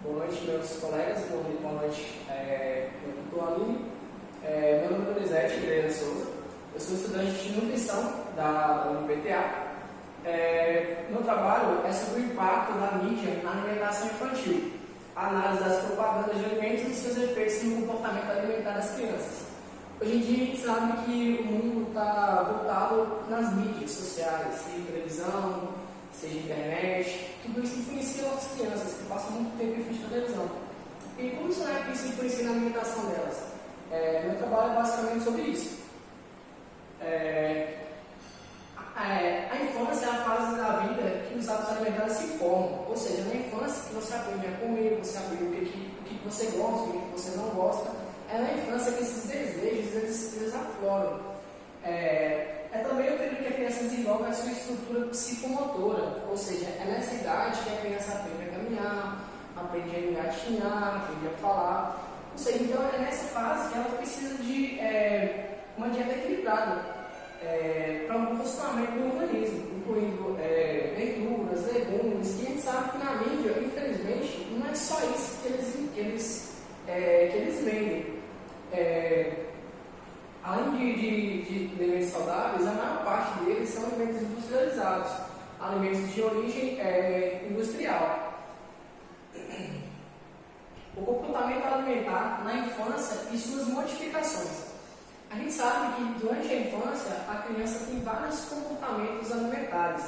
Boa noite, meus colegas. Boa noite, meu tutor Aline. Meu nome é Donizete Pereira Souza. Eu sou estudante de nutrição da UniPTA. Meu trabalho é sobre o impacto da mídia na alimentação infantil, a análise das propagandas de alimentos e seus efeitos no comportamento alimentar das crianças. Hoje em dia a gente sabe que o mundo está voltado nas mídias sociais, seja televisão, seja internet, tudo isso influencia as crianças que passam muito tempo em frente à televisão. E como será que isso influencia na alimentação delas? Meu trabalho é basicamente sobre isso. A infância é a fase da vida que os hábitos alimentares se formam, ou seja, na infância que você aprende a comer, você aprende o que você gosta, o que você não gosta. É na infância que esses desejos eles afloram. É também o período que a criança desenvolve a sua estrutura psicomotora, ou seja, é nessa idade que a criança aprende a caminhar, aprende a engatinhar, aprende a falar. Ou seja, então é nessa fase que ela precisa de uma dieta equilibrada para um funcionamento do organismo, incluindo verduras, legumes, e a gente sabe que na mídia, infelizmente, não é só isso que eles vendem. Além de alimentos saudáveis, a maior parte deles são alimentos industrializados, alimentos de origem industrial. O comportamento alimentar na infância e suas modificações. A gente sabe que durante a infância a criança tem vários comportamentos alimentares.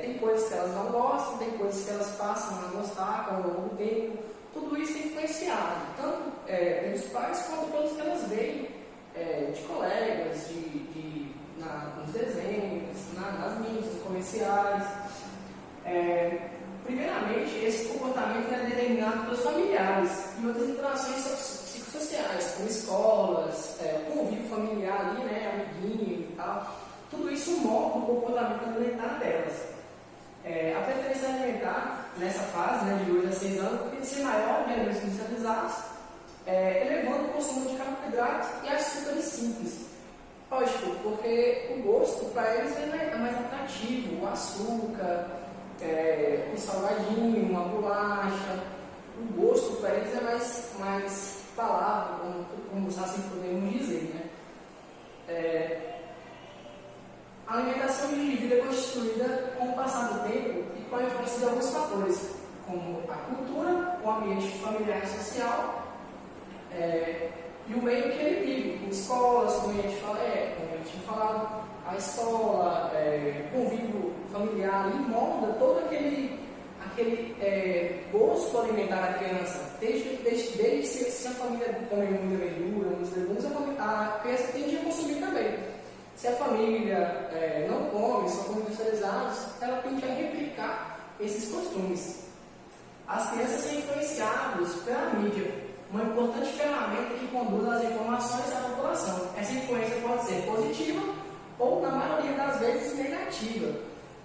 Tem coisas que elas não gostam, tem coisas que elas passam a gostar ao longo do tempo. Tudo isso é influenciado, tanto pelos pais quanto pelos que elas veem de colegas, nos desenhos, nas mídias comerciais. Primeiramente, esse comportamento é determinado pelos familiares e outras interações psicossociais, como escolas, convívio familiar ali, amiguinho e tal. Tudo isso molda o comportamento alimentar delas. A preferência alimentar, nessa fase, de 2 a 6 anos, tem que ser maior de alimentos industrializados, elevando o consumo de carboidratos e açúcares simples. Lógico, porque o gosto para eles é mais atrativo, o açúcar, um salgadinho, uma bolacha. O gosto para eles é mais palavra, como assim podemos dizer, A alimentação de indivíduo é constituída com o passar do tempo e com a influência de alguns fatores, como a cultura, o ambiente familiar e social, e o meio que ele vive, escolas, como a gente tinha falado, a escola, convívio familiar, ali molda todo aquele gosto alimentar da criança, desde se a família come muita verdura, muitos legumes, a criança tende a consumir também. Se a família não come, só come industrializados, ela tende a replicar esses costumes. As crianças são influenciadas pela mídia, uma importante ferramenta que conduz as informações à população. Essa influência pode ser positiva ou, na maioria das vezes, negativa.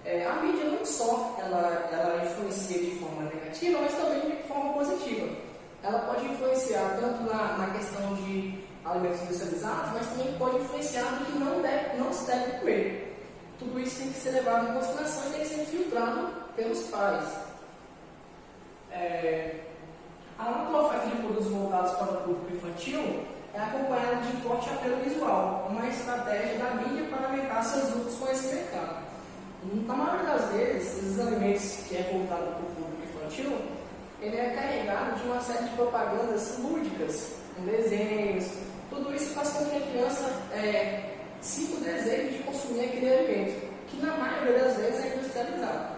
A mídia não só ela influencia de forma negativa, mas também de forma positiva. Ela pode influenciar tanto na questão de alimentos industrializados, mas também pode influenciar no que não se deve comer. Tudo isso tem que ser levado em consideração e tem que ser filtrado pelos pais. A ampla oferta de produtos voltados para o público infantil é acompanhada de forte apelo visual, uma estratégia da mídia para aumentar seus lucros com esse mercado. Na maioria das vezes, esses alimentos que é voltado para o público infantil, ele é carregado de uma série de propagandas lúdicas, com desenhos. Tudo isso faz com que a criança sinta o desejo de consumir aquele alimento, que na maioria das vezes é industrializado.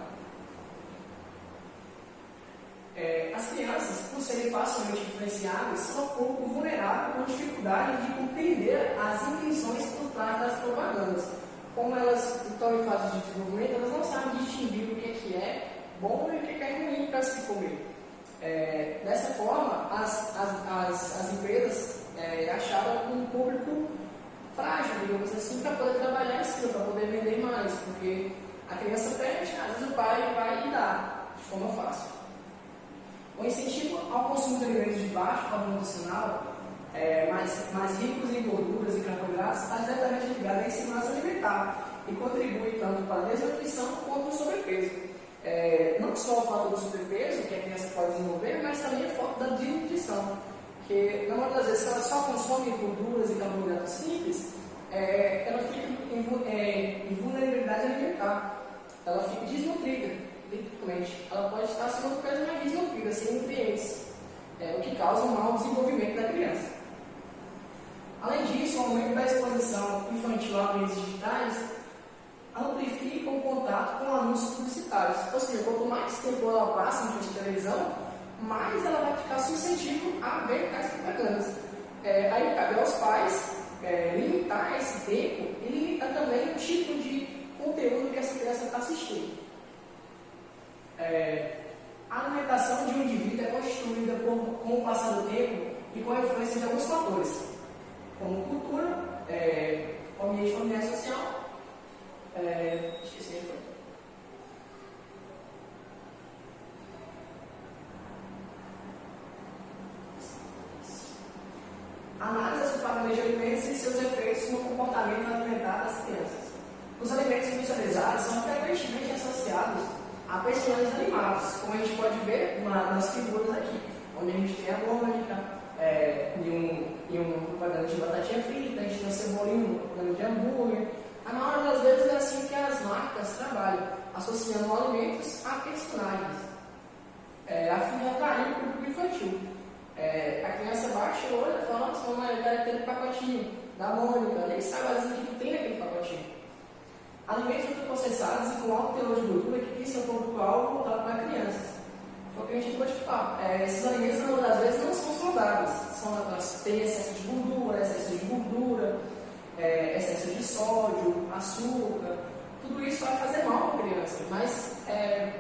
As crianças, por serem facilmente influenciadas, são um pouco vulneráveis com dificuldade de compreender as intenções por trás das propagandas. Como elas estão em fase de desenvolvimento, elas não sabem distinguir o que é bom e o que é ruim para se comer. Dessa forma, as empresas acharam um público frágil, digamos assim, para poder trabalhar em cima, para poder vender mais, porque a criança pede, às vezes o pai vai e dá de forma fácil. O incentivo ao consumo de alimentos de baixo valor nutricional, mais ricos em gorduras e carboidratos, está diretamente ligado à insegurança alimentar e contribui tanto para a desnutrição quanto o sobrepeso. Não só o fato do sobrepeso, que a criança pode desenvolver, Porque, na maioria das vezes, se ela só consome gorduras e carboidratos simples, ela fica em vulnerabilidade alimentar. Ela fica desnutrida, literalmente. Ela pode estar acima do peso, mas desnutrida, sem nutrientes, o que causa um mau desenvolvimento da criança. Além disso, o aumento da exposição infantil a meios digitais amplifica o contato com anúncios publicitários. Ou seja, quanto mais tempo ela passa em frente à televisão, mais ela vai ficar suscetível a ver tais propagandas. Aí cabe aos pais limitar esse tempo e limitar também o tipo de conteúdo que essa criança está assistindo. A alimentação de um indivíduo é constituída com o passar do tempo e com a influência de alguns fatores, como cultura, ambiente familiar e social. Esqueci aí, foi. Análise das propagandas de alimentos e seus efeitos no comportamento alimentar das crianças. Os alimentos industrializados são frequentemente associados a personagens animados, como a gente pode ver nas figuras aqui, onde a gente tem a mônica, em uma propaganda de batatinha frita, a gente tem a cebola em uma propaganda de hambúrguer. A maioria das vezes é assim que as marcas trabalham, associando alimentos a personagens, a fim de atrair o público infantil. A criança baixa o olho e fala: nossa, mamãe, eu quero aquele pacotinho da Mônica, nem sabe às vezes o que tem naquele pacotinho. Alimentos ultraprocessados e com alto teor de gordura que tem seu público-alvo voltado para crianças. Foi o que a gente pode falar. Esses alimentos, na maioria das vezes, não são saudáveis. Tem excesso de gordura, excesso de sódio, açúcar. Tudo isso vai fazer mal para a criança, mas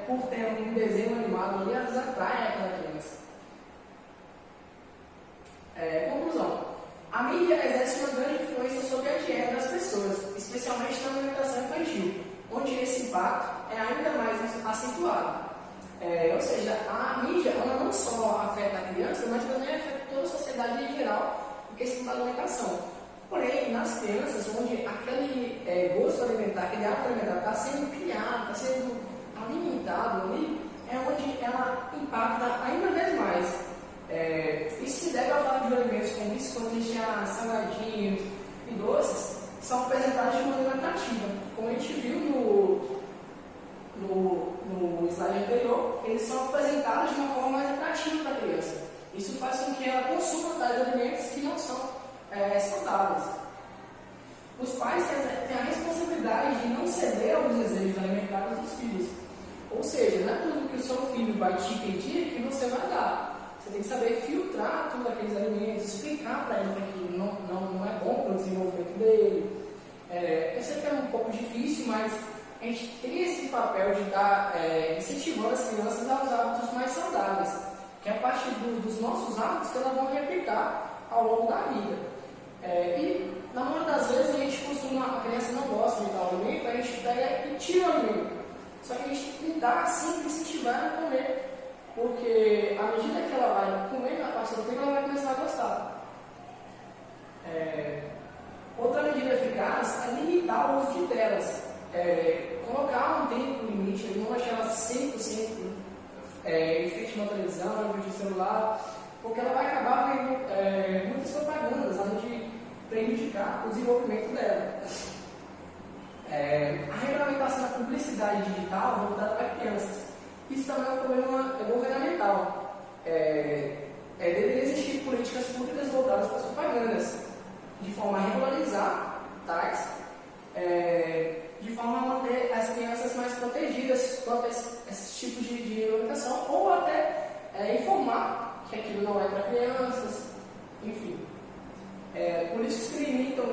por ter um desenho animado ali, elas atraem aquela criança. Conclusão. A mídia exerce uma grande influência sobre a dieta das pessoas, especialmente na alimentação infantil, onde esse impacto é ainda mais acentuado. Ou seja, a mídia ela não só afeta a criança, mas também afeta toda a sociedade em geral, em questão da alimentação. Porém, nas crianças, onde aquele gosto alimentar, aquele hábito alimentar está sendo criado, está sendo alimentado ali, é onde ela impacta ainda vez mais. Isso se deve ao fato de alimentos como biscoitos, salgadinhos e doces são apresentados de maneira atrativa. Como a gente viu no slide anterior, eles são apresentados de uma forma mais atrativa para a criança. Isso faz com que ela consuma tais alimentos que não são saudáveis. Os pais têm a responsabilidade de não ceder aos desejos alimentares dos filhos. Ou seja, não é tudo que o seu filho vai te pedir que você vai dar. Você tem que saber filtrar todos aqueles alimentos, explicar para ele que aquilo não é bom para o desenvolvimento dele. Eu sei que é um pouco difícil, mas a gente tem esse papel de estar incentivando as crianças a usar hábitos mais saudáveis, que é a partir dos nossos hábitos que elas vão replicar ao longo da vida. E na maioria das vezes a criança não gosta de tal alimento, a gente pega e tira o alimento. Só que a gente tem que tentar sempre incentivar a comer. Porque à medida que ela vai comer na parte do tempo, ela vai começar a gostar. Outra medida eficaz é limitar o uso de telas. Colocar um tempo limite, não deixar ela 100% em frente na televisão, em frente no celular, porque ela vai acabar vendo muitas propagandas, além de prejudicar o desenvolvimento dela. A regulamentação da publicidade digital voltada para crianças. Isso também é um problema governamental. Deveria existir políticas públicas voltadas para as propagandas, de forma a regularizar tais, de forma a manter as crianças mais protegidas contra esses tipos de regulamentação, ou até informar que aquilo não é para crianças, enfim. Políticas que limitam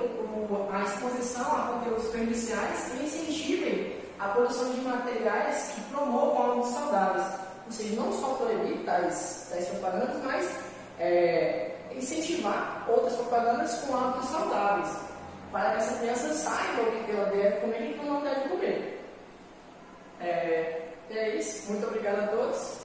a exposição a conteúdos prejudiciais e incentivem a produção de materiais que promovam hábitos saudáveis. Ou seja, não só proibir tais propagandas, mas incentivar outras propagandas com hábitos saudáveis, para que essa criança saiba o que ela deve comer e o que não deve comer. É isso. Muito obrigado a todos.